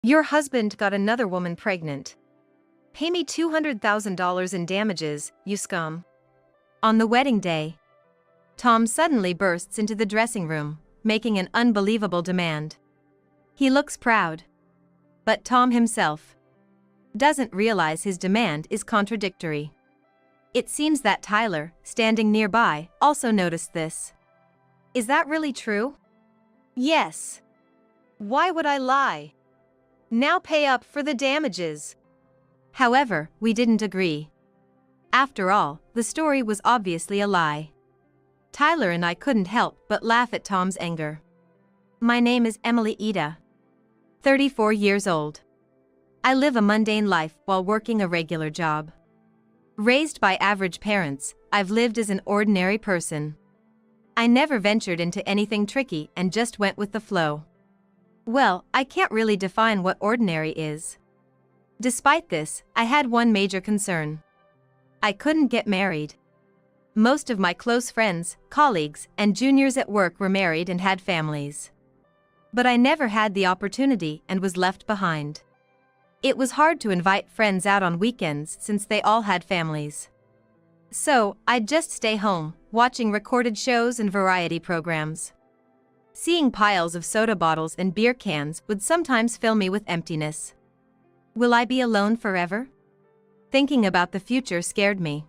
Your husband got another woman pregnant. Pay me $200,000 in damages, you scum. On the wedding day, Tom suddenly bursts into the dressing room, making an unbelievable demand. He looks proud. But Tom himself doesn't realize his demand is contradictory. It seems that Tyler, standing nearby, also noticed this. Is that really true? Yes. Why would I lie? Now pay up for the damages. However, we didn't agree. After all, the story was obviously a lie. Tyler and I couldn't help but laugh at Tom's anger. My name is Emily Aita. 34 years old. I live a mundane life while working a regular job. Raised by average parents, I've lived as an ordinary person. I never ventured into anything tricky and just went with the flow. Well, I can't really define what ordinary is. Despite this, I had one major concern. I couldn't get married. Most of my close friends, colleagues, and juniors at work were married and had families. But I never had the opportunity and was left behind. It was hard to invite friends out on weekends since they all had families. So, I'd just stay home, watching recorded shows and variety programs. Seeing piles of soda bottles and beer cans would sometimes fill me with emptiness. Will I be alone forever? Thinking about the future scared me.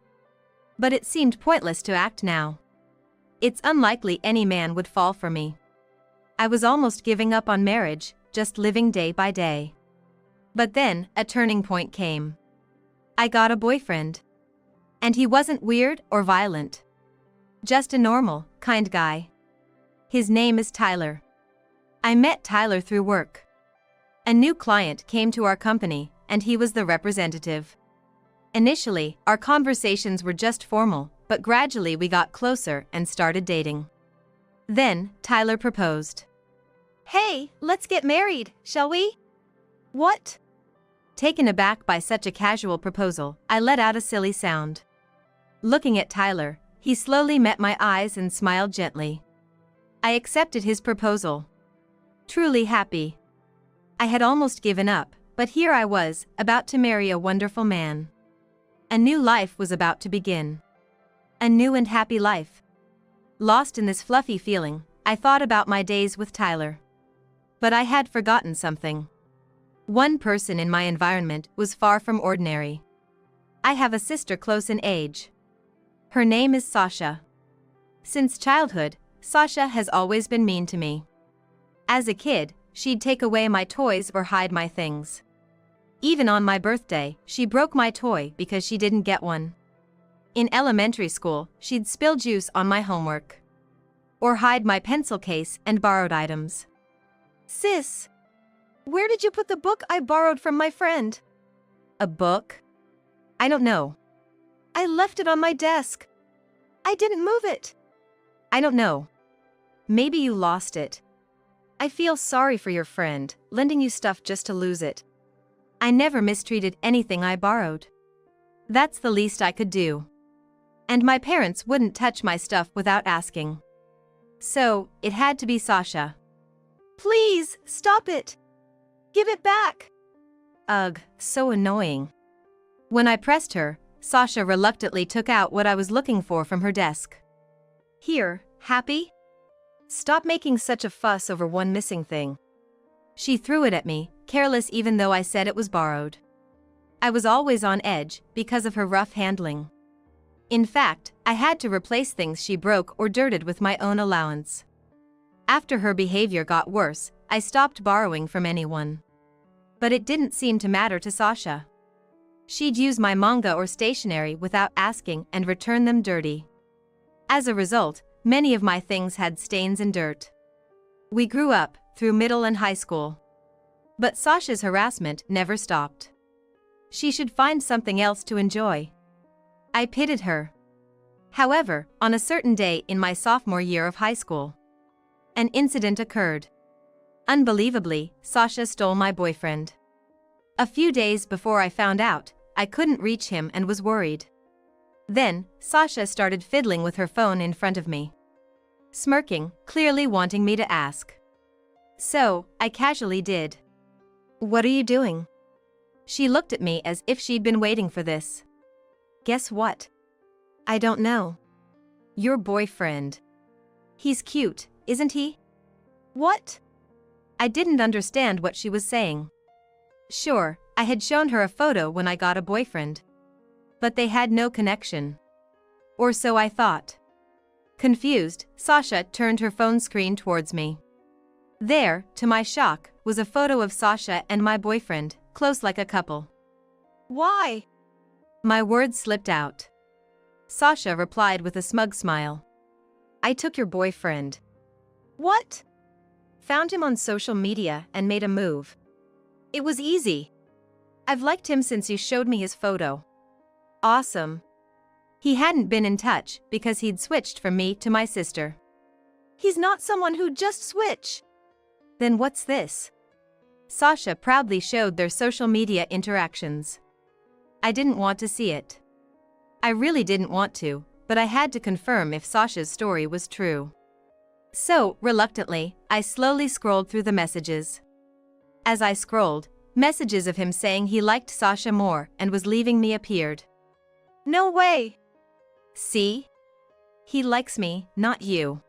But it seemed pointless to act now. It's unlikely any man would fall for me. I was almost giving up on marriage, just living day by day. But then, a turning point came. I got a boyfriend. And he wasn't weird or violent. Just a normal, kind guy. His name is Tyler. I met Tyler through work. A new client came to our company, and he was the representative. Initially, our conversations were just formal, but gradually we got closer and started dating. Then, Tyler proposed. Hey, let's get married, shall we? What? Taken aback by such a casual proposal, I let out a silly sound. Looking at Tyler, he slowly met my eyes and smiled gently. I accepted his proposal. Truly happy. I had almost given up, but here I was, about to marry a wonderful man. A new life was about to begin. A new and happy life. Lost in this fluffy feeling, I thought about my days with Tyler. But I had forgotten something. One person in my environment was far from ordinary. I have a sister close in age. Her name is Sasha. Since childhood, Sasha has always been mean to me. As a kid, she'd take away my toys or hide my things. Even on my birthday, she broke my toy because she didn't get one. In elementary school, she'd spill juice on my homework. Or hide my pencil case and borrowed items. Sis, where did you put the book I borrowed from my friend? A book? I don't know. I left it on my desk. I didn't move it. I don't know. Maybe you lost it. I feel sorry for your friend, lending you stuff just to lose it. I never mistreated anything I borrowed. That's the least I could do. And my parents wouldn't touch my stuff without asking. So, it had to be Sasha. Please, stop it. Give it back. Ugh, so annoying. When I pressed her, Sasha reluctantly took out what I was looking for from her desk. Here, happy? Stop making such a fuss over one missing thing. She threw it at me, careless even though I said it was borrowed. I was always on edge because of her rough handling. In fact, I had to replace things she broke or dirted with my own allowance. After her behavior got worse, I stopped borrowing from anyone. But it didn't seem to matter to Sasha. She'd use my manga or stationery without asking and return them dirty. As a result, many of my things had stains and dirt. We grew up, through middle and high school. But Sasha's harassment never stopped. She should find something else to enjoy. I pitied her. However, on a certain day in my sophomore year of high school, an incident occurred. Unbelievably, Sasha stole my boyfriend. A few days before I found out, I couldn't reach him and was worried. Then, Sasha started fiddling with her phone in front of me. Smirking, clearly wanting me to ask. So, I casually did. What are you doing? She looked at me as if she'd been waiting for this. Guess what? I don't know. Your boyfriend. He's cute, isn't he? What? I didn't understand what she was saying. Sure, I had shown her a photo when I got a boyfriend. But they had no connection. Or so I thought. Confused, Sasha turned her phone screen towards me. There, to my shock, was a photo of Sasha and my boyfriend, close like a couple. Why? My words slipped out. Sasha replied with a smug smile. I took your boyfriend. What? Found him on social media and made a move. It was easy. I've liked him since you showed me his photo. Awesome. He hadn't been in touch because he'd switched from me to my sister. He's not someone who'd just switch. Then what's this? Sasha proudly showed their social media interactions. I didn't want to see it. I really didn't want to, but I had to confirm if Sasha's story was true. So, reluctantly, I slowly scrolled through the messages. As I scrolled, messages of him saying he liked Sasha more and was leaving me appeared. No way! See? He likes me, not you.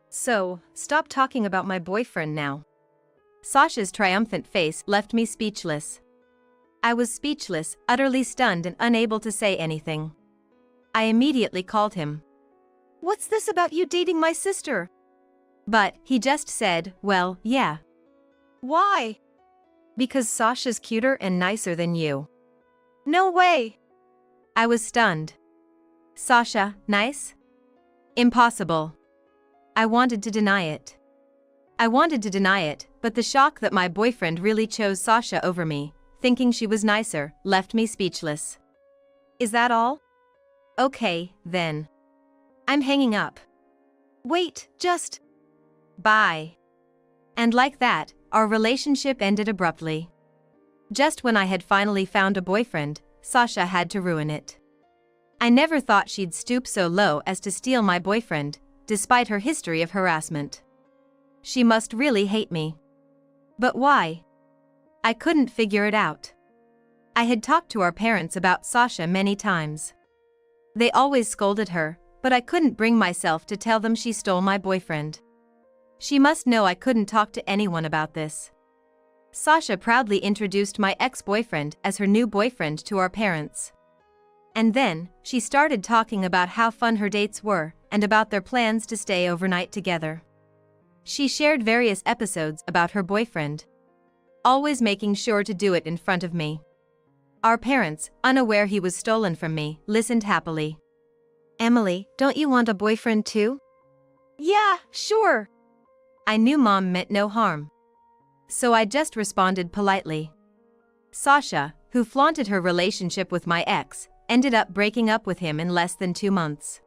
So, stop talking about my boyfriend now. Sasha's triumphant face left me speechless. I was speechless, utterly stunned and unable to say anything. I immediately called him. What's this about you dating my sister? But he just said, well, yeah. Why? Because Sasha's cuter and nicer than you. No way! I was stunned. Sasha, nice? Impossible. I wanted to deny it. But the shock that my boyfriend really chose Sasha over me, thinking she was nicer, left me speechless. Is that all? Okay, then. I'm hanging up. Wait, just... Bye. And like that, our relationship ended abruptly. Just when I had finally found a boyfriend, Sasha had to ruin it. I never thought she'd stoop so low as to steal my boyfriend, despite her history of harassment. She must really hate me. But why? I couldn't figure it out. I had talked to our parents about Sasha many times. They always scolded her, but I couldn't bring myself to tell them she stole my boyfriend. She must know I couldn't talk to anyone about this. Sasha proudly introduced my ex-boyfriend as her new boyfriend to our parents. And then, she started talking about how fun her dates were, and about their plans to stay overnight together. She shared various episodes about her boyfriend, always making sure to do it in front of me. Our parents, unaware he was stolen from me, listened happily. Emily, don't you want a boyfriend too? Yeah, sure. I knew Mom meant no harm. So I just responded politely. Sasha, who flaunted her relationship with my ex, ended up breaking up with him in less than 2 months.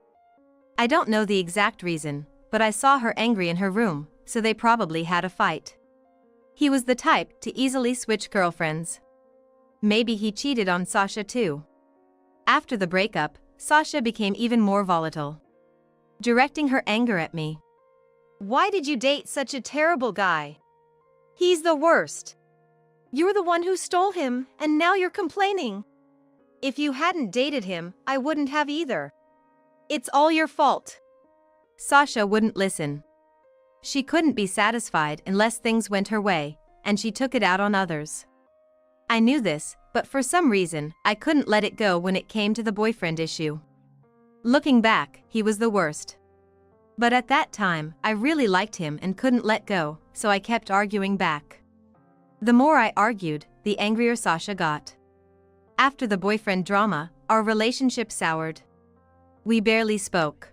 I don't know the exact reason, but I saw her angry in her room, so they probably had a fight. He was the type to easily switch girlfriends. Maybe he cheated on Sasha too. After the breakup, Sasha became even more volatile, directing her anger at me. Why did you date such a terrible guy? He's the worst. You're the one who stole him, and now you're complaining. If you hadn't dated him, I wouldn't have either. It's all your fault. Sasha wouldn't listen. She couldn't be satisfied unless things went her way, and she took it out on others. I knew this, but for some reason, I couldn't let it go when it came to the boyfriend issue. Looking back, he was the worst. But at that time, I really liked him and couldn't let go, so I kept arguing back. The more I argued, the angrier Sasha got. After the boyfriend drama, our relationship soured. We barely spoke.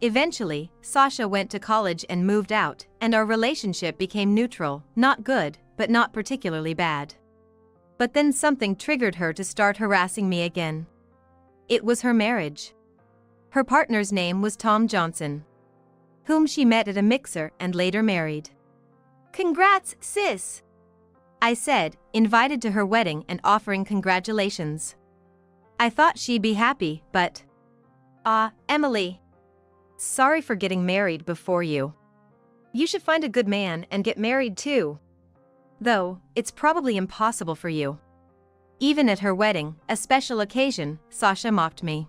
Eventually, Sasha went to college and moved out, and our relationship became neutral, not good, but not particularly bad. But then something triggered her to start harassing me again. It was her marriage. Her partner's name was Tom Johnson, whom she met at a mixer and later married. Congrats, sis! I said, invited to her wedding and offering congratulations. I thought she'd be happy, but... Emily. Sorry for getting married before you. You should find a good man and get married too. Though, it's probably impossible for you. Even at her wedding, a special occasion, Sasha mocked me.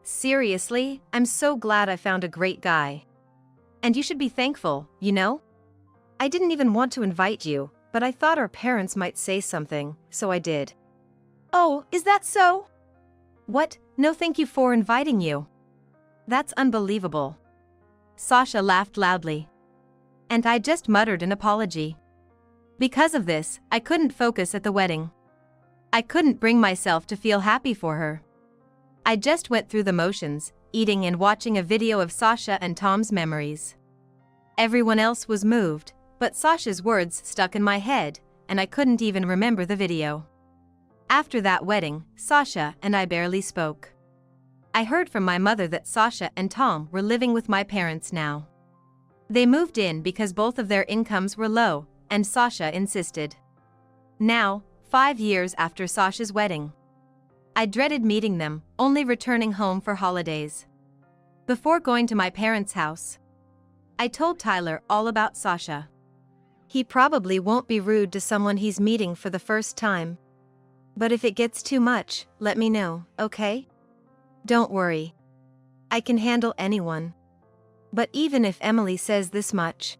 Seriously, I'm so glad I found a great guy. And you should be thankful, you know? I didn't even want to invite you, but I thought our parents might say something, so I did. Oh, is that so? What? No, thank you for inviting you. That's unbelievable. Sasha laughed loudly. And I just muttered an apology. Because of this, I couldn't focus at the wedding. I couldn't bring myself to feel happy for her. I just went through the motions, eating and watching a video of Sasha and Tom's memories. Everyone else was moved, but Sasha's words stuck in my head, and I couldn't even remember the video. After that wedding, Sasha and I barely spoke. I heard from my mother that Sasha and Tom were living with my parents now. They moved in because both of their incomes were low, and Sasha insisted. Now, 5 years after Sasha's wedding, I dreaded meeting them, only returning home for holidays. Before going to my parents' house, I told Tyler all about Sasha. He probably won't be rude to someone he's meeting for the first time. But if it gets too much, let me know, okay? Don't worry. I can handle anyone. But even if Emily says this much,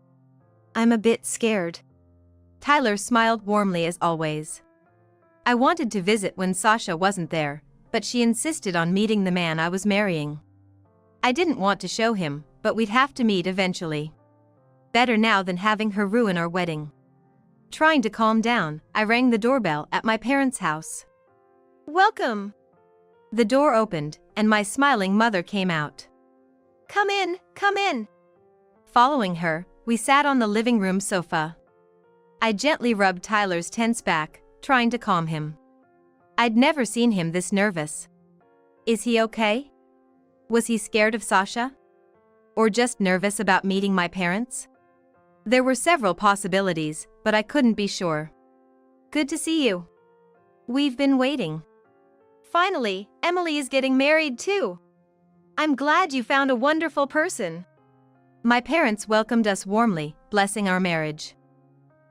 I'm a bit scared. Tyler smiled warmly as always. I wanted to visit when Sasha wasn't there, but she insisted on meeting the man I was marrying. I didn't want to show him, but we'd have to meet eventually. Better now than having her ruin our wedding. Trying to calm down, I rang the doorbell at my parents' house. Welcome! The door opened, and my smiling mother came out. Come in, come in! Following her, we sat on the living room sofa. I gently rubbed Tyler's tense back, trying to calm him. I'd never seen him this nervous. Is he okay? Was he scared of Sasha? Or just nervous about meeting my parents? There were several possibilities, but I couldn't be sure. Good to see you. We've been waiting. Finally, Emily is getting married too. I'm glad you found a wonderful person. My parents welcomed us warmly, blessing our marriage.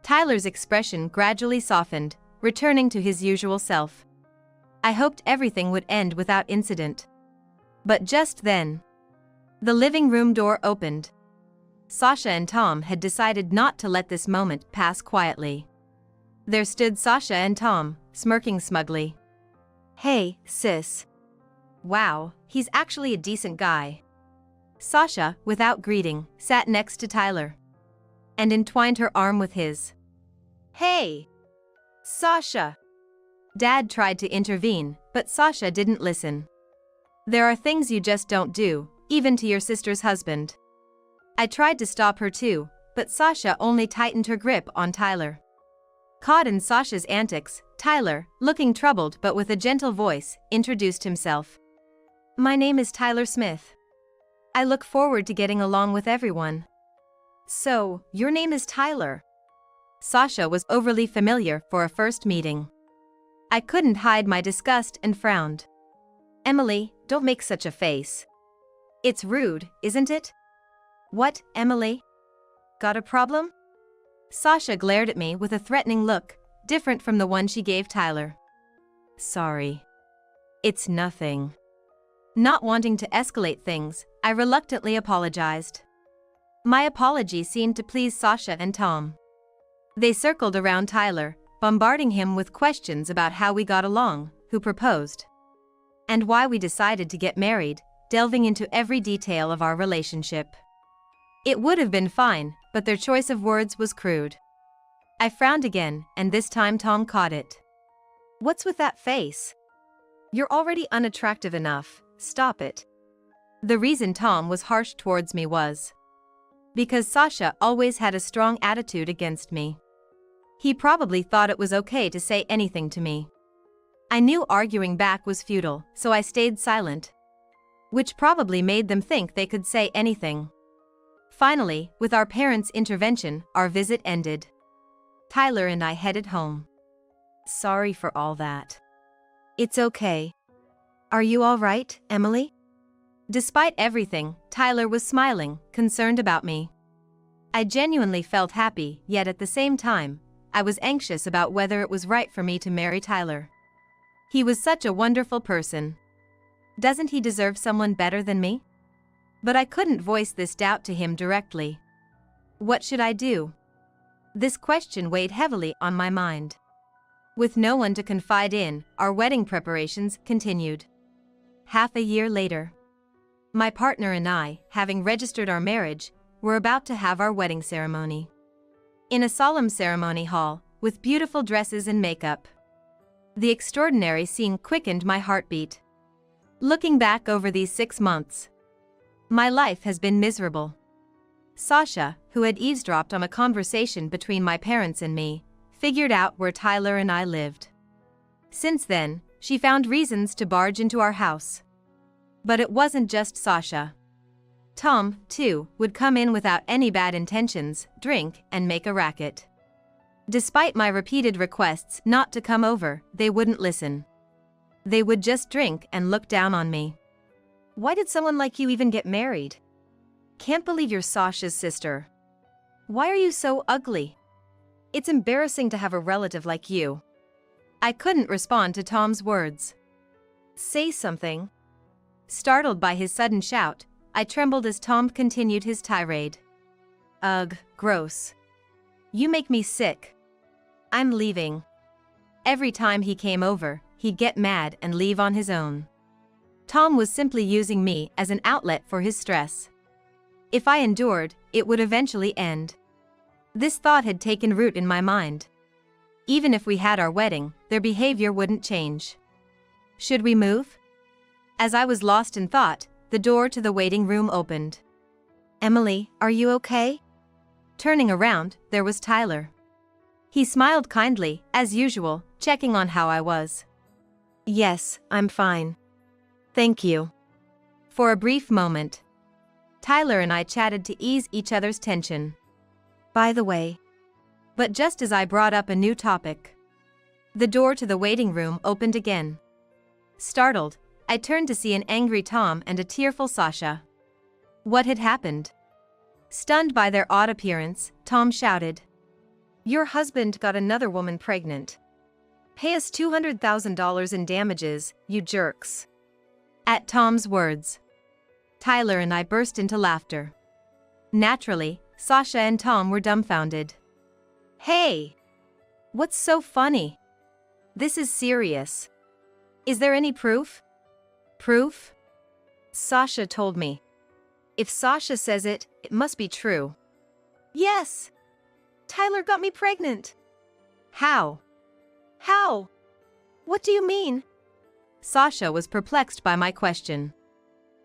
Tyler's expression gradually softened, returning to his usual self. I hoped everything would end without incident. But just then, the living room door opened. Sasha and Tom had decided not to let this moment pass quietly. There stood Sasha and Tom, smirking smugly. Hey, sis. Wow, he's actually a decent guy. Sasha, without greeting, sat next to Tyler and entwined her arm with his. Hey! Sasha! Dad tried to intervene, but Sasha didn't listen. There are things you just don't do, even to your sister's husband. I tried to stop her too, but Sasha only tightened her grip on Tyler. Caught in Sasha's antics, Tyler, looking troubled but with a gentle voice, introduced himself. My name is Tyler Smith. I look forward to getting along with everyone. So, your name is Tyler. Sasha was overly familiar for a first meeting. I couldn't hide my disgust and frowned. Emily, don't make such a face. It's rude, isn't it? What, Emily? Got a problem? Sasha glared at me with a threatening look, different from the one she gave Tyler. Sorry. It's nothing. Not wanting to escalate things, I reluctantly apologized. My apology seemed to please Sasha and Tom. They circled around Tyler, bombarding him with questions about how we got along, who proposed, and why we decided to get married, delving into every detail of our relationship. It would have been fine, but their choice of words was crude. I frowned again, and this time Tom caught it. What's with that face? You're already unattractive enough, stop it. The reason Tom was harsh towards me was because Sasha always had a strong attitude against me. He probably thought it was okay to say anything to me. I knew arguing back was futile, so I stayed silent, which probably made them think they could say anything. Finally, with our parents' intervention, our visit ended. Tyler and I headed home. Sorry for all that. It's okay. Are you all right, Emily? Despite everything, Tyler was smiling, concerned about me. I genuinely felt happy, yet at the same time, I was anxious about whether it was right for me to marry Tyler. He was such a wonderful person. Doesn't he deserve someone better than me? But I couldn't voice this doubt to him directly. What should I do? This question weighed heavily on my mind. With no one to confide in, our wedding preparations continued. Half a year later, my partner and I, having registered our marriage, were about to have our wedding ceremony. In a solemn ceremony hall, with beautiful dresses and makeup. The extraordinary scene quickened my heartbeat. Looking back over these 6 months, my life has been miserable. Sasha, who had eavesdropped on a conversation between my parents and me, figured out where Tyler and I lived. Since then, she found reasons to barge into our house. But it wasn't just Sasha. Tom, too, would come in without any bad intentions, drink, and make a racket. Despite my repeated requests not to come over, they wouldn't listen. They would just drink and look down on me. Why did someone like you even get married? Can't believe you're Sasha's sister. Why are you so ugly? It's embarrassing to have a relative like you. I couldn't respond to Tom's words. Say something. Startled by his sudden shout, I trembled as Tom continued his tirade. Ugh, gross. You make me sick. I'm leaving. Every time he came over, he'd get mad and leave on his own. Tom was simply using me as an outlet for his stress. If I endured, it would eventually end. This thought had taken root in my mind. Even if we had our wedding, their behavior wouldn't change. Should we move? As I was lost in thought, the door to the waiting room opened. Emily, are you okay? Turning around, there was Tyler. He smiled kindly, as usual, checking on how I was. Yes, I'm fine. Thank you. For a brief moment, Tyler and I chatted to ease each other's tension. By the way. But just as I brought up a new topic, the door to the waiting room opened again. Startled, I turned to see an angry Tom and a tearful Sasha. What had happened? Stunned by their odd appearance, Tom shouted. Your husband got another woman pregnant. Pay us $200,000 in damages, you jerks. At Tom's words, Tyler and I burst into laughter. Naturally, Sasha and Tom were dumbfounded. Hey! What's so funny? This is serious. Is there any proof? Proof? Sasha told me. If Sasha says it, it must be true. Yes! Tyler got me pregnant. How? How? What do you mean? Sasha was perplexed by my question.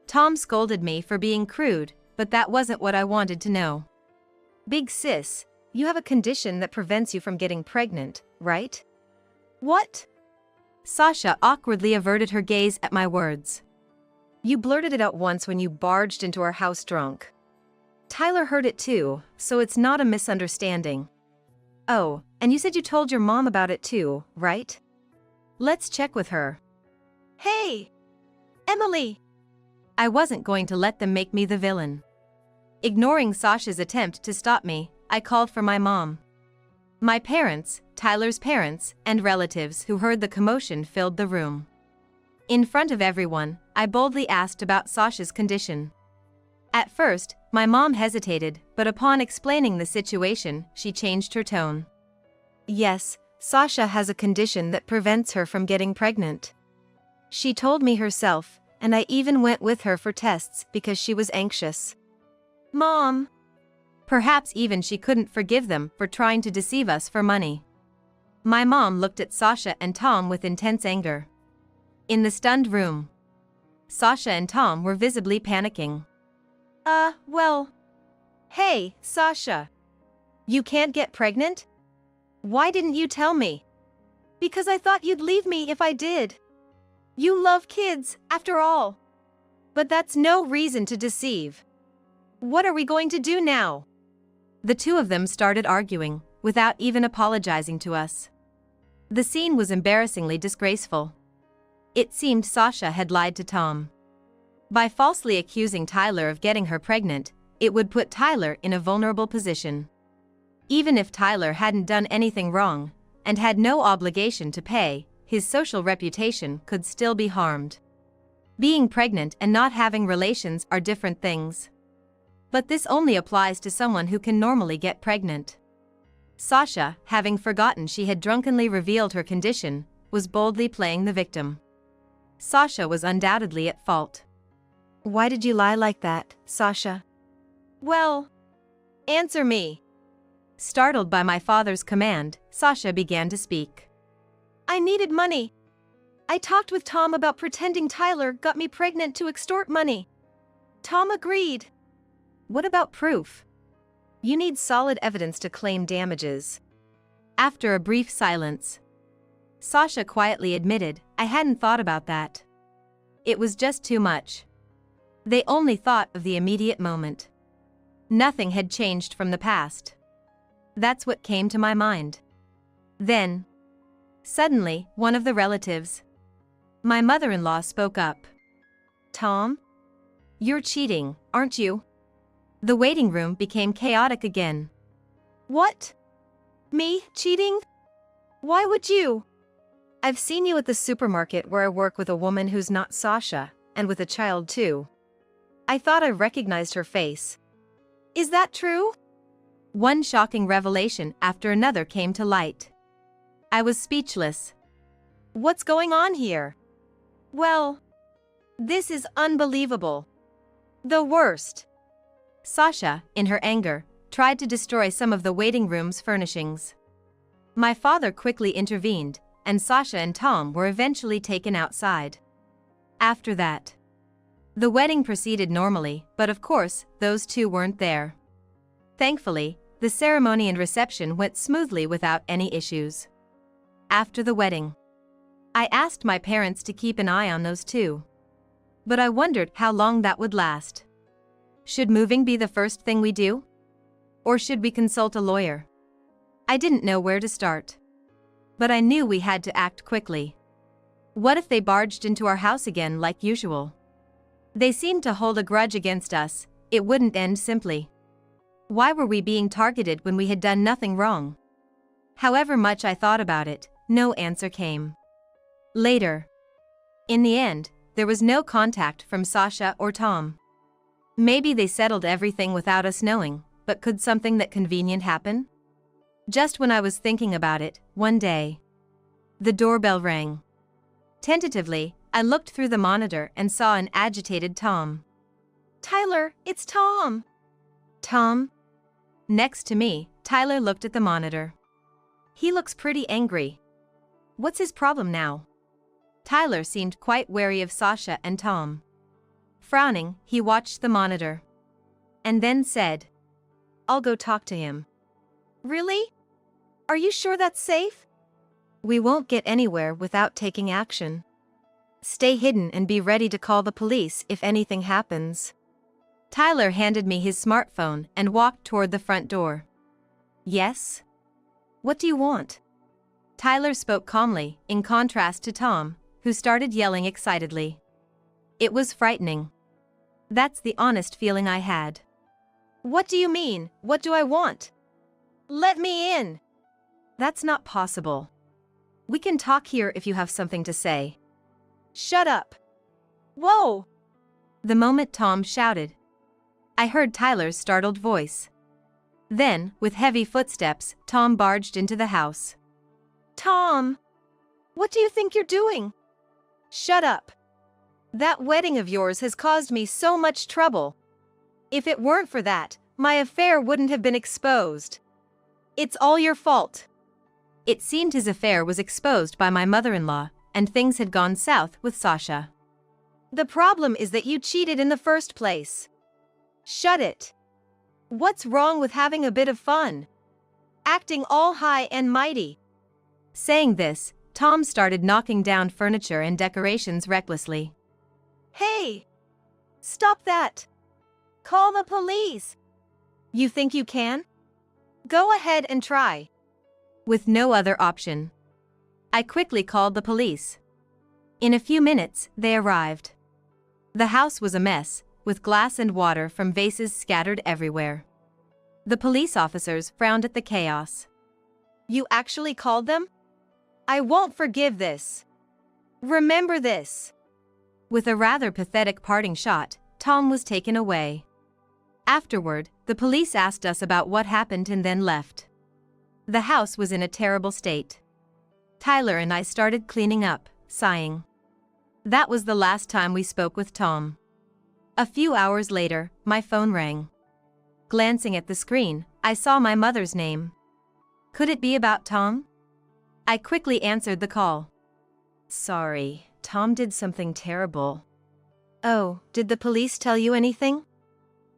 Tom scolded me for being crude, but that wasn't what I wanted to know. Big sis, you have a condition that prevents you from getting pregnant, right? What? Sasha awkwardly averted her gaze at my words. You blurted it out once when you barged into our house drunk. Tyler heard it too, so it's not a misunderstanding. Oh, and you said you told your mom about it too, right? Let's check with her. Hey! Emily! I wasn't going to let them make me the villain. Ignoring Sasha's attempt to stop me, I called for my mom. My parents, Tyler's parents, and relatives who heard the commotion filled the room. In front of everyone, I boldly asked about Sasha's condition. At first, my mom hesitated, but upon explaining the situation, she changed her tone. Yes, Sasha has a condition that prevents her from getting pregnant. She told me herself, and I even went with her for tests because she was anxious. Mom! Perhaps even she couldn't forgive them for trying to deceive us for money. My mom looked at Sasha and Tom with intense anger. In the stunned room, Sasha and Tom were visibly panicking. Well. Hey, Sasha. You can't get pregnant? Why didn't you tell me? Because I thought you'd leave me if I did. You love kids, after all. But that's no reason to deceive. What are we going to do now? The two of them started arguing, without even apologizing to us. The scene was embarrassingly disgraceful. It seemed Sasha had lied to Tom. By falsely accusing Tyler of getting her pregnant, it would put Tyler in a vulnerable position. Even if Tyler hadn't done anything wrong, and had no obligation to pay, his social reputation could still be harmed. Being pregnant and not having relations are different things. But this only applies to someone who can normally get pregnant. Sasha, having forgotten she had drunkenly revealed her condition, was boldly playing the victim. Sasha was undoubtedly at fault. Why did you lie like that, Sasha? Well, answer me. Startled by my father's command, Sasha began to speak. I needed money. I talked with Tom about pretending Tyler got me pregnant to extort money. Tom agreed. What about proof? You need solid evidence to claim damages. After a brief silence, Sasha quietly admitted, I hadn't thought about that. It was just too much. They only thought of the immediate moment. Nothing had changed from the past. That's what came to my mind. Then, suddenly, one of the relatives, my mother-in-law, spoke up. Tom? You're cheating, aren't you? The waiting room became chaotic again. What? Me, cheating? Why would you? I've seen you at the supermarket where I work with a woman who's not Sasha, and with a child too. I thought I recognized her face. Is that true? One shocking revelation after another came to light. I was speechless. What's going on here? Well, this is unbelievable. The worst. Sasha, in her anger, tried to destroy some of the waiting room's furnishings. My father quickly intervened, and Sasha and Tom were eventually taken outside. After that, the wedding proceeded normally, but of course, those two weren't there. Thankfully, the ceremony and reception went smoothly without any issues. After the wedding, I asked my parents to keep an eye on those two. But I wondered how long that would last. Should moving be the first thing we do? Or should we consult a lawyer? I didn't know where to start. But I knew we had to act quickly. What if they barged into our house again like usual? They seemed to hold a grudge against us. It wouldn't end simply. Why were we being targeted when we had done nothing wrong? However much I thought about it, no answer came. Later, in the end, there was no contact from Sasha or Tom. Maybe they settled everything without us knowing, but could something that convenient happen? Just when I was thinking about it, one day, the doorbell rang. Tentatively, I looked through the monitor and saw an agitated Tom. Tyler, it's Tom. Tom? Next to me, Tyler looked at the monitor. He looks pretty angry. What's his problem now? Tyler seemed quite wary of Sasha and Tom. Frowning, he watched the monitor. And then said, I'll go talk to him. Really? Are you sure that's safe? We won't get anywhere without taking action. Stay hidden and be ready to call the police if anything happens. Tyler handed me his smartphone and walked toward the front door. Yes? What do you want? Tyler spoke calmly, in contrast to Tom, who started yelling excitedly. It was frightening. That's the honest feeling I had. What do you mean? What do I want? Let me in. That's not possible. We can talk here if you have something to say. Shut up. Whoa! The moment Tom shouted, I heard Tyler's startled voice. Then, with heavy footsteps, Tom barged into the house. Tom! What do you think you're doing? Shut up. That wedding of yours has caused me so much trouble. If it weren't for that, my affair wouldn't have been exposed. It's all your fault. It seemed his affair was exposed by my mother-in-law, and things had gone south with Sasha. The problem is that you cheated in the first place. Shut it. What's wrong with having a bit of fun? Acting all high and mighty. Saying this, Tom started knocking down furniture and decorations recklessly. Hey! Stop that! Call the police! You think you can? Go ahead and try. With no other option, I quickly called the police. In a few minutes, they arrived. The house was a mess, with glass and water from vases scattered everywhere. The police officers frowned at the chaos. You actually called them? I won't forgive this. Remember this. With a rather pathetic parting shot, Tom was taken away. Afterward, the police asked us about what happened and then left. The house was in a terrible state. Tyler and I started cleaning up, sighing. That was the last time we spoke with Tom. A few hours later, my phone rang. Glancing at the screen, I saw my mother's name. Could it be about Tom? I quickly answered the call. Sorry, Tom did something terrible. Oh, did the police tell you anything?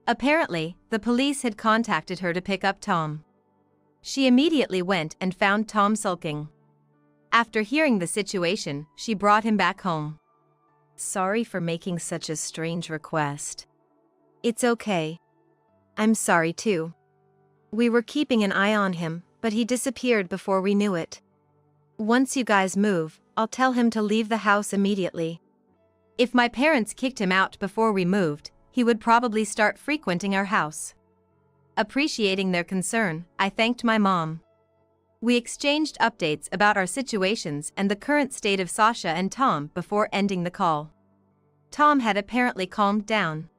Apparently, the police had contacted her to pick up Tom. She immediately went and found Tom sulking. After hearing the situation, she brought him back home. Sorry for making such a strange request. It's okay. I'm sorry too. We were keeping an eye on him, but he disappeared before we knew it. Once you guys move, I'll tell him to leave the house immediately. If my parents kicked him out before we moved, he would probably start frequenting our house. Appreciating their concern, I thanked my mom. We exchanged updates about our situations and the current state of Sasha and Tom before ending the call. Tom had apparently calmed down.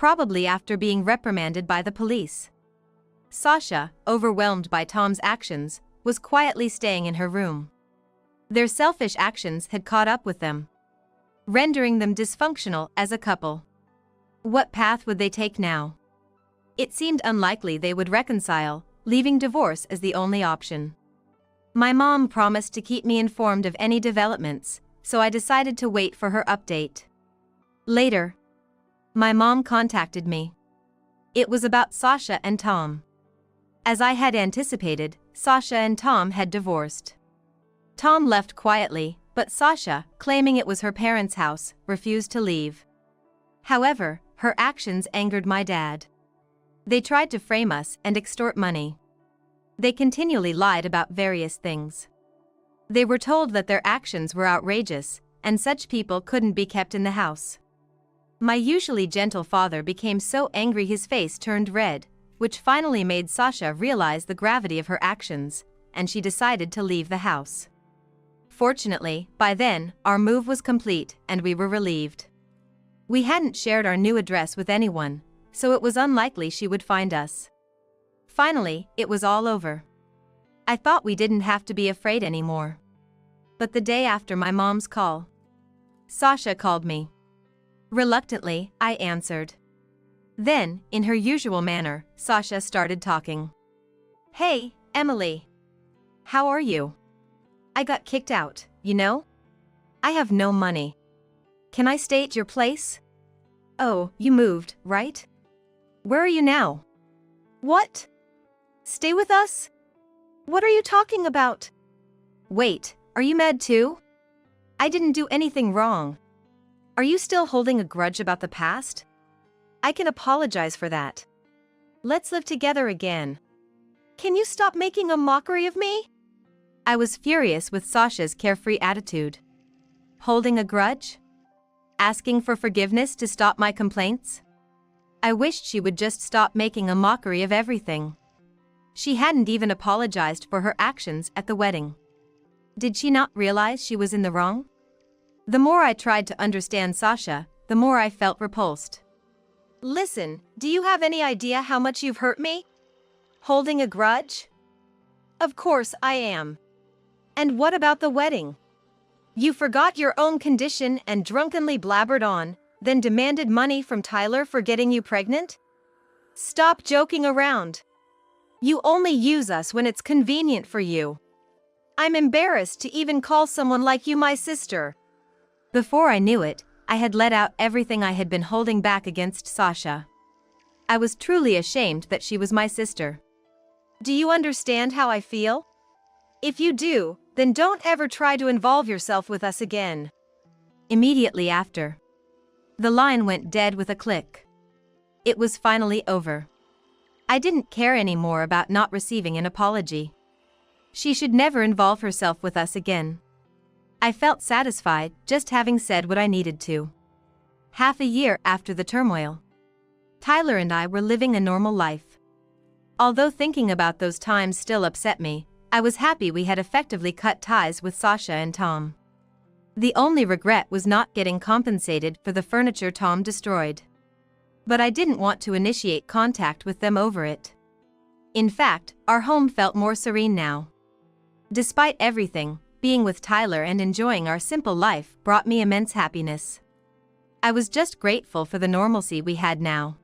Probably after being reprimanded by the police. Sasha, overwhelmed by Tom's actions, was quietly staying in her room. Their selfish actions had caught up with them, rendering them dysfunctional as a couple. What path would they take now? It seemed unlikely they would reconcile, leaving divorce as the only option. My mom promised to keep me informed of any developments, so I decided to wait for her update. Later, my mom contacted me. It was about Sasha and Tom. As I had anticipated, Sasha and Tom had divorced. Tom left quietly, but Sasha, claiming it was her parents' house, refused to leave. However, her actions angered my dad. They tried to frame us and extort money. They continually lied about various things. They were told that their actions were outrageous, and such people couldn't be kept in the house. My usually gentle father became so angry his face turned red, which finally made Sasha realize the gravity of her actions, and she decided to leave the house. Fortunately, by then, our move was complete and we were relieved. We hadn't shared our new address with anyone, so it was unlikely she would find us. Finally, it was all over. I thought we didn't have to be afraid anymore. But the day after my mom's call, Sasha called me. Reluctantly, I answered. Then, in her usual manner, Sasha started talking. Hey, Emily. How are you? I got kicked out, you know? I have no money. Can I stay at your place? Oh, you moved, right? Where are you now? What? Stay with us? What are you talking about? Wait, are you mad too? I didn't do anything wrong. Are you still holding a grudge about the past? I can apologize for that. Let's live together again. Can you stop making a mockery of me? I was furious with Sasha's carefree attitude. Holding a grudge? Asking for forgiveness to stop my complaints? I wished she would just stop making a mockery of everything. She hadn't even apologized for her actions at the wedding. Did she not realize she was in the wrong? The more I tried to understand Sasha, the more I felt repulsed. Listen, do you have any idea how much you've hurt me? Holding a grudge? Of course I am. And what about the wedding? You forgot your own condition and drunkenly blabbered on, then demanded money from Tyler for getting you pregnant? Stop joking around. You only use us when it's convenient for you. I'm embarrassed to even call someone like you my sister. Before I knew it, I had let out everything I had been holding back against Sasha. I was truly ashamed that she was my sister. Do you understand how I feel? If you do, then don't ever try to involve yourself with us again. Immediately after, the line went dead with a click. It was finally over. I didn't care anymore about not receiving an apology. She should never involve herself with us again. I felt satisfied just having said what I needed to. Half a year after the turmoil, Tyler and I were living a normal life. Although thinking about those times still upset me, I was happy we had effectively cut ties with Sasha and Tom. The only regret was not getting compensated for the furniture Tom destroyed. But I didn't want to initiate contact with them over it. In fact, our home felt more serene now. Despite everything, being with Tyler and enjoying our simple life brought me immense happiness. I was just grateful for the normalcy we had now.